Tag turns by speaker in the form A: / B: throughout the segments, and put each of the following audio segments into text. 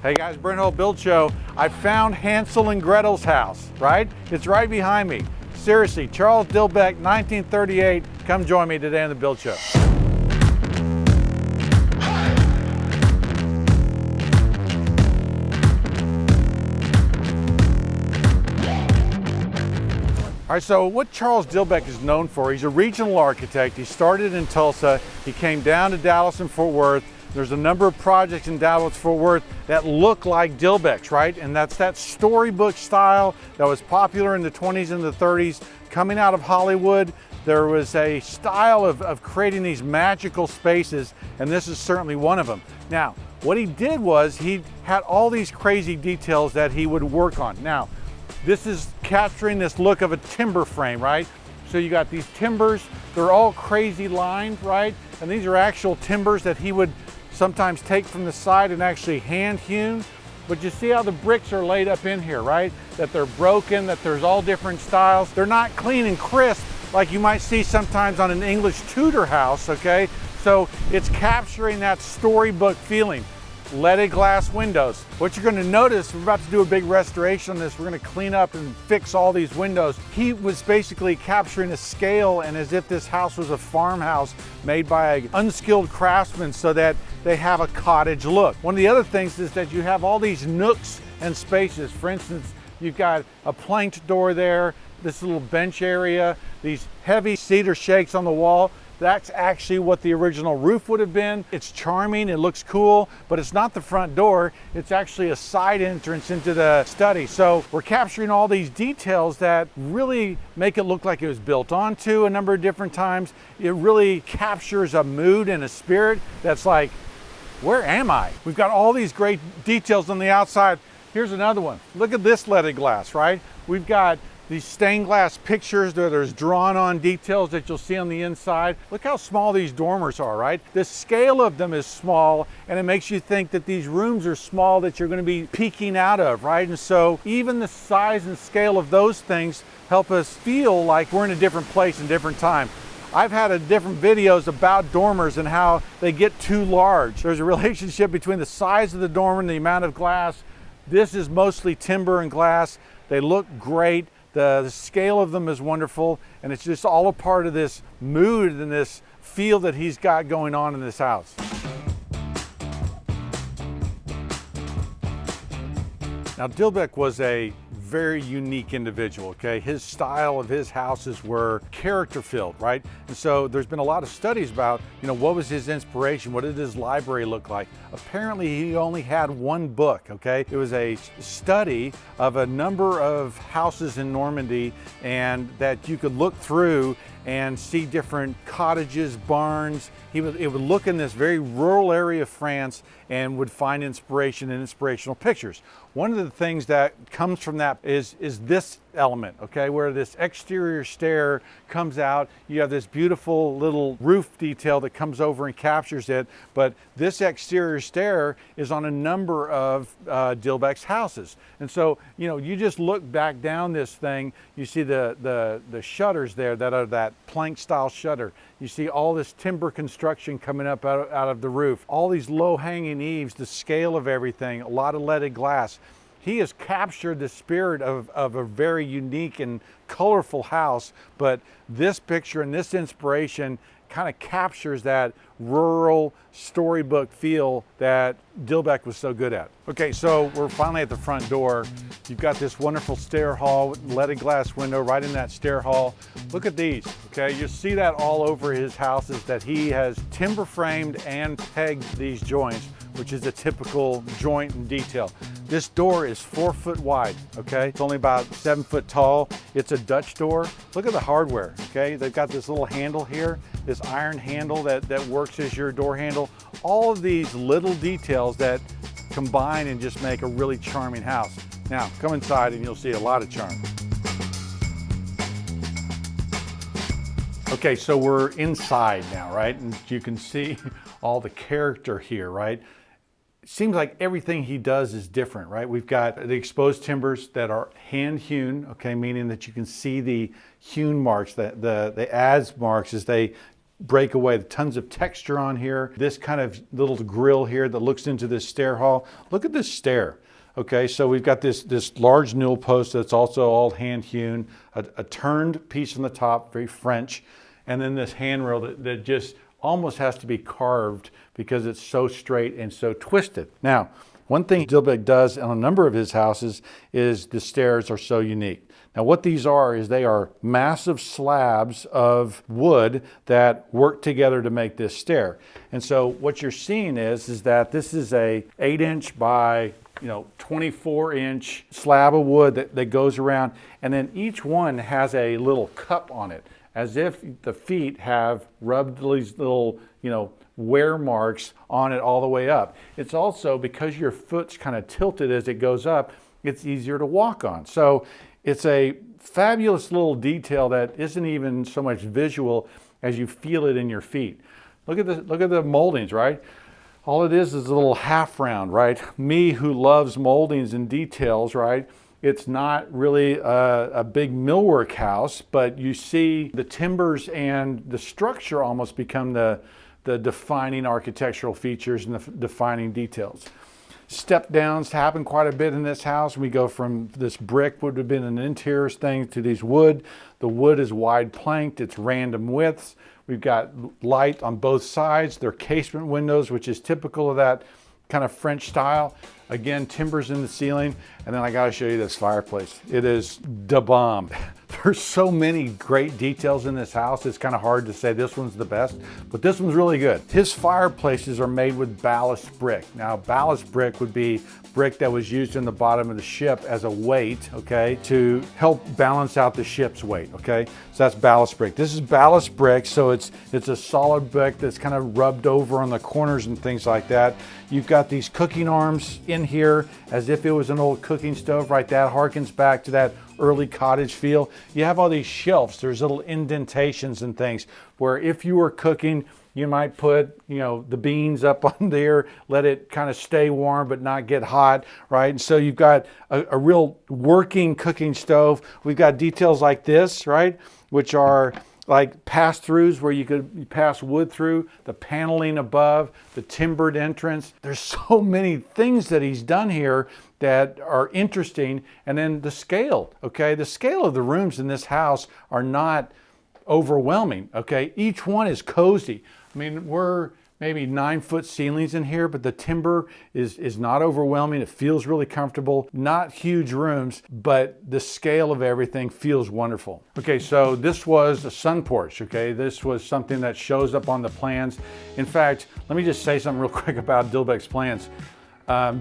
A: Hey guys, Brent Hull Build Show. I found Hansel and Gretel's house, right? It's right behind me. Seriously, Charles Dilbeck, 1938. Come join me today on the Build Show. All right, so what Charles Dilbeck is known for, he's a regional architect. He started in Tulsa. He came down to Dallas and Fort Worth. There's a number of projects in Dallas, Fort Worth that look like Dilbeck's, right? And that's that storybook style that was popular in the 20s and the 30s. Coming out of Hollywood, there was a style of creating these magical spaces, and this is certainly one of them. Now, what he did was he had all these crazy details that he would work on. Now, this is capturing this look of a timber frame, right? So you got these timbers, they're all crazy lined, right? And these are actual timbers that he would sometimes take from the side and actually hand hewn. But you see how the bricks are laid up in here, right? That they're broken, that there's all different styles. They're not clean and crisp like you might see sometimes on an English Tudor house, okay? So it's capturing that storybook feeling. Leaded glass windows. What you're going to notice, we're about to do a big restoration on this. We're going to clean up and fix all these windows. He was basically capturing a scale and as if this house was a farmhouse made by an unskilled craftsman so that they have a cottage look. One of the other things is that you have all these nooks and spaces. For instance, you've got a planked door there, this little bench area, these heavy cedar shakes on the wall. That's actually what the original roof would have been. It's charming, it looks cool, but it's not the front door. It's actually a side entrance into the study. So we're capturing all these details that really make it look like it was built onto a number of different times. It really captures a mood and a spirit that's like, where am I? We've got all these great details on the outside. Here's another one. Look at this leaded glass, right? We've got these stained glass pictures that there's drawn on details that you'll see on the inside. Look how small these dormers are, right? The scale of them is small and it makes you think that these rooms are small that you're going to be peeking out of, right? And so even the size and scale of those things help us feel like we're in a different place and different time. I've had different videos about dormers and how they get too large. There's a relationship between the size of the dormer and the amount of glass. This is mostly timber and glass. They look great. The scale of them is wonderful, and it's just all a part of this mood and this feel that he's got going on in this house. Now, Dilbeck was a very unique individual, okay? His style of his houses were character-filled, right? And so there's been a lot of studies about, what was his inspiration? What did his library look like? Apparently, he only had one book, okay? It was a study of a number of houses in Normandy and that you could look through and see different cottages, barns. It would look in this very rural area of France and would find inspiration in inspirational pictures. One of the things that comes from that is this element, okay, where this exterior stair comes out. You have this beautiful little roof detail that comes over and captures it, but this exterior stair is on a number of Dilbeck's houses. And so, you just look back down this thing, you see the shutters there that are that plank style shutter. You see all this timber construction coming up out of the roof, all these low hanging eaves, the scale of everything, a lot of leaded glass. He has captured the spirit of a very unique and colorful house, but this picture and this inspiration kind of captures that rural storybook feel that Dilbeck was so good at. Okay, so we're finally at the front door. You've got this wonderful stair hall with leaded glass window right in that stair hall. Look at these, okay? You see that all over his houses that he has timber framed and pegged these joints, which is a typical joint and detail. This door is 4 foot wide, okay? It's only about 7 foot tall. It's a Dutch door. Look at the hardware, okay? They've got this little handle here, this iron handle that works as your door handle. All of these little details that combine and just make a really charming house. Now, come inside and you'll see a lot of charm. Okay, so we're inside now, right? And you can see all the character here, right? It seems like everything he does is different, right? We've got the exposed timbers that are hand hewn, okay, meaning that you can see the hewn marks, the adze marks as they break away. Tons of texture on here. This kind of little grill here that looks into this stair hall. Look at this stair. Okay, so we've got this large newel post that's also all hand hewn, a turned piece on the top, very French, and then this handrail that just almost has to be carved because it's so straight and so twisted. Now, one thing Dilbeck does on a number of his houses is the stairs are so unique. Now what these are is they are massive slabs of wood that work together to make this stair. And so what you're seeing is that this is a 8-inch by 24-inch slab of wood that goes around, and then each one has a little cup on it, as if the feet have rubbed these little, wear marks on it all the way up. It's also because your foot's kind of tilted as it goes up, it's easier to walk on. So it's a fabulous little detail that isn't even so much visual as you feel it in your feet. Look at the moldings, right? All it is a little half round, right? Me who loves moldings and details, right? It's not really a big millwork house, but you see the timbers and the structure almost become the defining architectural features and the defining details. Step downs happen quite a bit in this house. We go from this brick, would have been an interior thing, to these wood. The wood is wide planked, it's random widths. We've got light on both sides. They're casement windows, which is typical of that kind of French style. Again, timbers in the ceiling. And then I gotta show you this fireplace. It is the bomb. There's so many great details in this house. It's kind of hard to say this one's the best, but this one's really good. His fireplaces are made with ballast brick. Now, ballast brick would be brick that was used in the bottom of the ship as a weight, okay, to help balance out the ship's weight, okay? So that's ballast brick. This is ballast brick, so it's a solid brick that's kind of rubbed over on the corners and things like that. You've got these cooking arms in here as if it was an old cooking stove, right? That harkens back to that early cottage feel. You have all these shelves. There's little indentations and things where if you were cooking, you might put, the beans up on there, let it kind of stay warm but not get hot, right? And so you've got a real working cooking stove. We've got details like this, right? Which are like pass-throughs where you could pass wood through, the paneling above, the timbered entrance. There's so many things that he's done here that are interesting. And then the scale, okay? The scale of the rooms in this house are not overwhelming, okay? Each one is cozy. I mean, we're maybe 9-foot ceilings in here, but the timber is not overwhelming. It feels really comfortable. Not huge rooms, but the scale of everything feels wonderful. Okay, so this was a sun porch, okay? This was something that shows up on the plans. In fact, let me just say something real quick about Dilbeck's plans.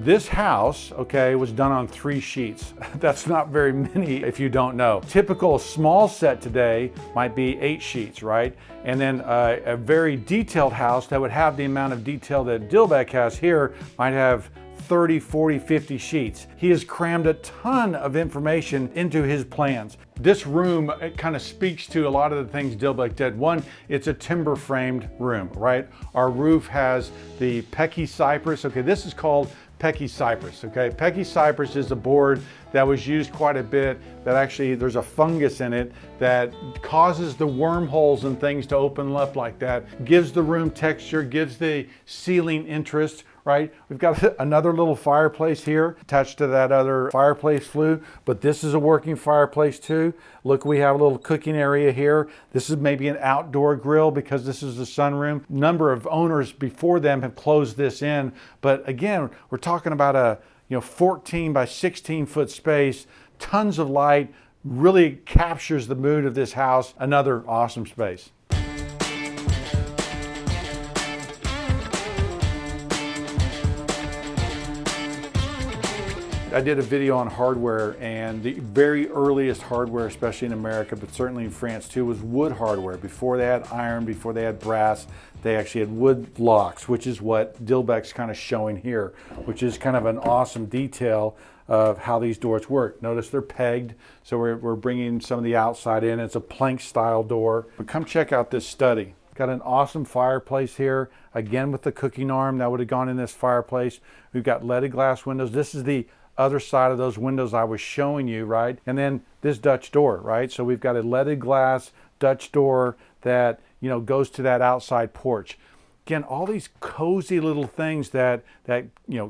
A: This house, okay, was done on 3 sheets. That's not very many if you don't know. Typical small set today might be 8 sheets, right? And then a very detailed house that would have the amount of detail that Dilbeck has here might have 30, 40, 50 sheets. He has crammed a ton of information into his plans. This room, it kind of speaks to a lot of the things Dilbeck did. One, it's a timber framed room, right? Our roof has the Pecky cypress. Okay, this is called Pecky cypress, okay? Pecky cypress is a board that was used quite a bit that actually there's a fungus in it that causes the wormholes and things to open up like that, gives the room texture, gives the ceiling interest, right? We've got another little fireplace here attached to that other fireplace flue, but this is a working fireplace too. Look, we have a little cooking area here. This is maybe an outdoor grill because this is the sunroom. Number of owners before them have closed this in, but again, we're talking about a 14 by 16 foot space, tons of light, really captures the mood of this house. Another awesome space. I did a video on hardware, and the very earliest hardware, especially in America, but certainly in France too, was wood hardware. Before they had iron, before they had brass, they actually had wood locks, which is what Dilbeck's kind of showing here, which is kind of an awesome detail of how these doors work. Notice they're pegged, so we're bringing some of the outside in. It's a plank style door. But come check out this study. Got an awesome fireplace here, again with the cooking arm that would have gone in this fireplace. We've got leaded glass windows. This is the other side of those windows I was showing you, right? And then this Dutch door, right? So we've got a leaded glass Dutch door that goes to that outside porch. Again, all these cozy little things that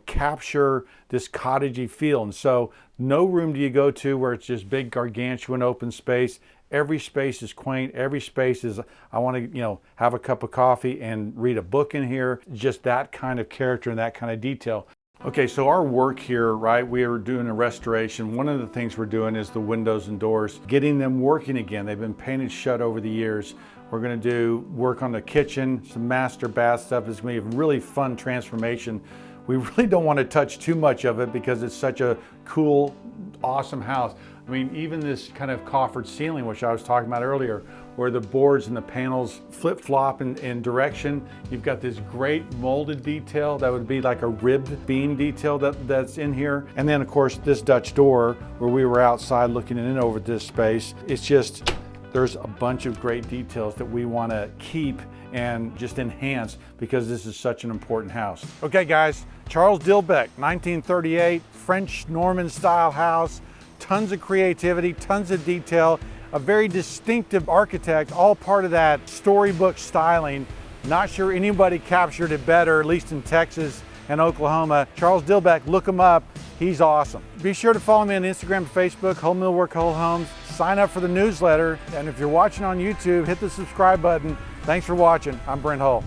A: capture this cottagey feel. And so no room do you go to where it's just big gargantuan open space. Every space is quaint. Every space is, I want to have a cup of coffee and read a book in here. Just that kind of character and that kind of detail. Okay, so our work here, right, we are doing a restoration. One of the things we're doing is the windows and doors, getting them working again. They've been painted shut over the years. We're gonna do work on the kitchen, some master bath stuff. It's gonna be a really fun transformation. We really don't want to touch too much of it because it's such a cool, awesome house. I mean, even this kind of coffered ceiling, which I was talking about earlier, where the boards and the panels flip-flop in direction. You've got this great molded detail that would be like a ribbed beam detail that's in here. And then of course this Dutch door where we were outside looking in over this space. It's just, there's a bunch of great details that we want to keep and just enhance because this is such an important house. Okay guys, Charles Dilbeck, 1938, French Norman style house, tons of creativity, tons of detail, a very distinctive architect, all part of that storybook styling. Not sure anybody captured it better, at least in Texas and Oklahoma. Charles Dilbeck, look him up, he's awesome. Be sure to follow me on Instagram and Facebook, Whole Millwork, Whole Homes. Sign up for the newsletter, and if you're watching on YouTube, hit the subscribe button. Thanks for watching. I'm Brent Hull.